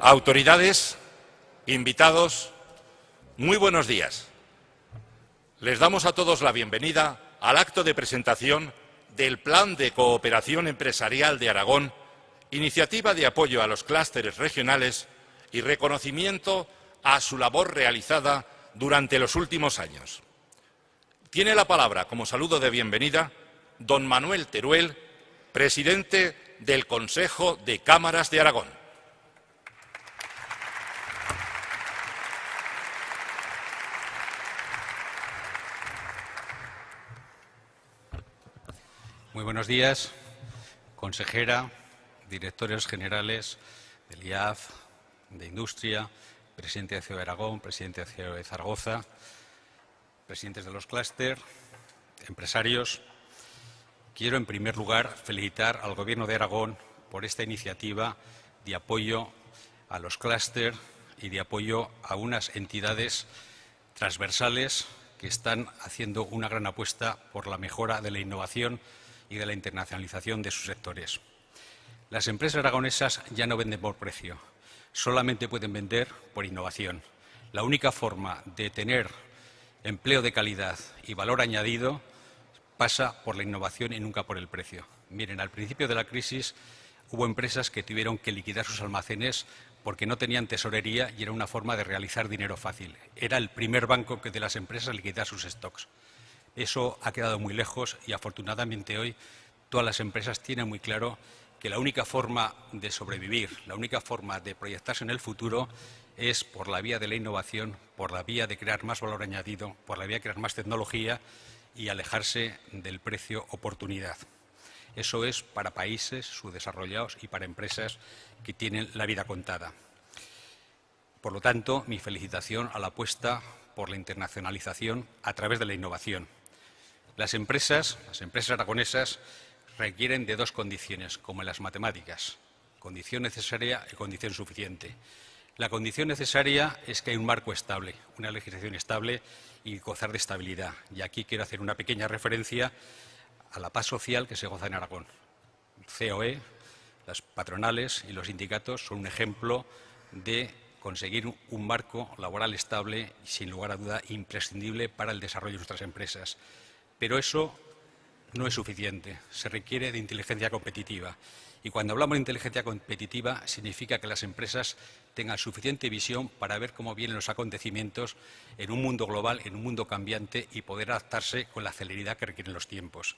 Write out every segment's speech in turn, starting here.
Autoridades, invitados, muy buenos días. Les damos a todos la bienvenida al acto de presentación del Plan de Cooperación Empresarial de Aragón, iniciativa de apoyo a los clústeres regionales y reconocimiento a su labor realizada durante los últimos años. Tiene la palabra, como saludo de bienvenida, don Manuel Teruel, presidente del Consejo de Cámaras de Aragón. Muy buenos días, consejera, directores generales del IAF, de Industria, presidente de CEO de Aragón, presidente de CEO de Zaragoza, presidentes de los clústeres, empresarios. Quiero, en primer lugar, felicitar al Gobierno de Aragón por esta iniciativa de apoyo a los clústeres y de apoyo a unas entidades transversales que están haciendo una gran apuesta por la mejora de la innovación y de la internacionalización de sus sectores. Las empresas aragonesas ya no venden por precio, solamente pueden vender por innovación. La única forma de tener empleo de calidad y valor añadido pasa por la innovación y nunca por el precio. Miren, al principio de la crisis hubo empresas que tuvieron que liquidar sus almacenes porque no tenían tesorería y era una forma de realizar dinero fácil. Era el primer banco que de las empresas liquidar sus stocks. Eso ha quedado muy lejos y, afortunadamente, hoy todas las empresas tienen muy claro que la única forma de sobrevivir, la única forma de proyectarse en el futuro es por la vía de la innovación, por la vía de crear más valor añadido, por la vía de crear más tecnología y alejarse del precio oportunidad. Eso es para países subdesarrollados y para empresas que tienen la vida contada. Por lo tanto, mi felicitación a la apuesta por la internacionalización a través de la innovación. Las empresas aragonesas requieren de dos condiciones, como en las matemáticas: condición necesaria y condición suficiente. La condición necesaria es que hay un marco estable, una legislación estable y gozar de estabilidad. Y aquí quiero hacer una pequeña referencia a la paz social que se goza en Aragón. El COE, las patronales y los sindicatos son un ejemplo de conseguir un marco laboral estable y, sin lugar a duda, imprescindible para el desarrollo de nuestras empresas. Pero eso no es suficiente, se requiere de inteligencia competitiva. Y cuando hablamos de inteligencia competitiva, significa que las empresas tengan suficiente visión para ver cómo vienen los acontecimientos en un mundo global, en un mundo cambiante, y poder adaptarse con la celeridad que requieren los tiempos.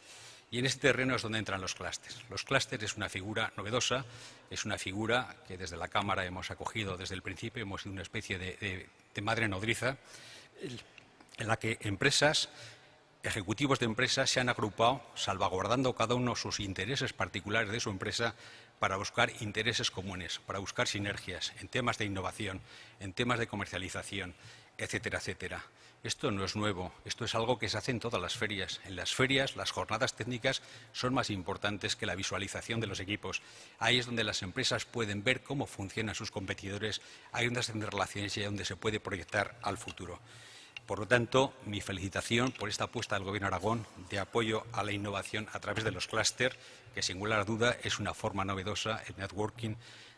Y en este terreno es donde entran los clústeres. Los clústeres es una figura novedosa, es una figura que desde la Cámara hemos acogido desde el principio, hemos sido una especie de madre nodriza, en la que ejecutivos de empresas se han agrupado, salvaguardando cada uno sus intereses particulares de su empresa, para buscar intereses comunes, para buscar sinergias en temas de innovación, en temas de comercialización, etcétera, etcétera. Esto no es nuevo, esto es algo que se hace en todas las ferias. En las ferias, las jornadas técnicas son más importantes que la visualización de los equipos. Ahí es donde las empresas pueden ver cómo funcionan sus competidores, ahí es donde se hacen relaciones y ahí es donde se puede proyectar al futuro. Por lo tanto, mi felicitación por esta apuesta del Gobierno de Aragón de apoyo a la innovación a través de los clústeres, que sin lugar a duda es una forma novedosa, el networking,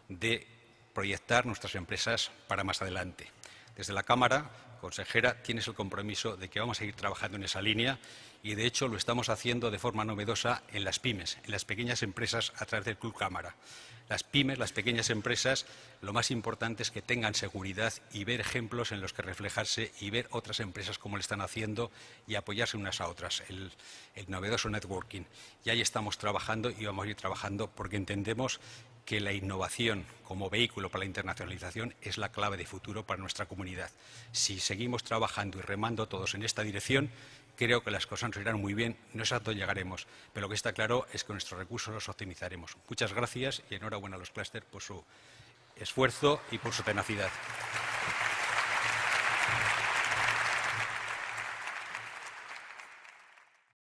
de proyectar nuestras empresas para más adelante. Desde la Cámara, consejera, tienes el compromiso de que vamos a seguir trabajando en esa línea y, de hecho, lo estamos haciendo de forma novedosa en las pymes, en las pequeñas empresas a través del Club Cámara. Las pymes, las pequeñas empresas, lo más importante es que tengan seguridad y ver ejemplos en los que reflejarse y ver otras empresas cómo lo están haciendo y apoyarse unas a otras, el novedoso networking. Y ahí estamos trabajando y vamos a ir trabajando porque entendemos que la innovación como vehículo para la internacionalización es la clave de futuro para nuestra comunidad. Si seguimos trabajando y remando todos en esta dirección, creo que las cosas nos irán muy bien, no sé a dónde llegaremos, pero lo que está claro es que nuestros recursos los optimizaremos. Muchas gracias y enhorabuena a los clústeres por su esfuerzo y por su tenacidad.